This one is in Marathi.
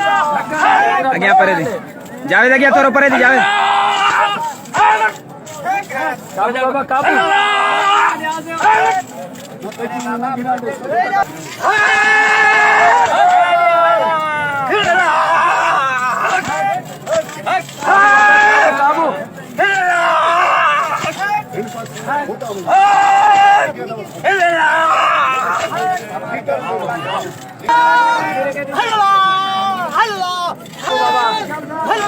गया परे दी जावेद गया तोर ऊपर दी जावेद काबू काबू हल्ला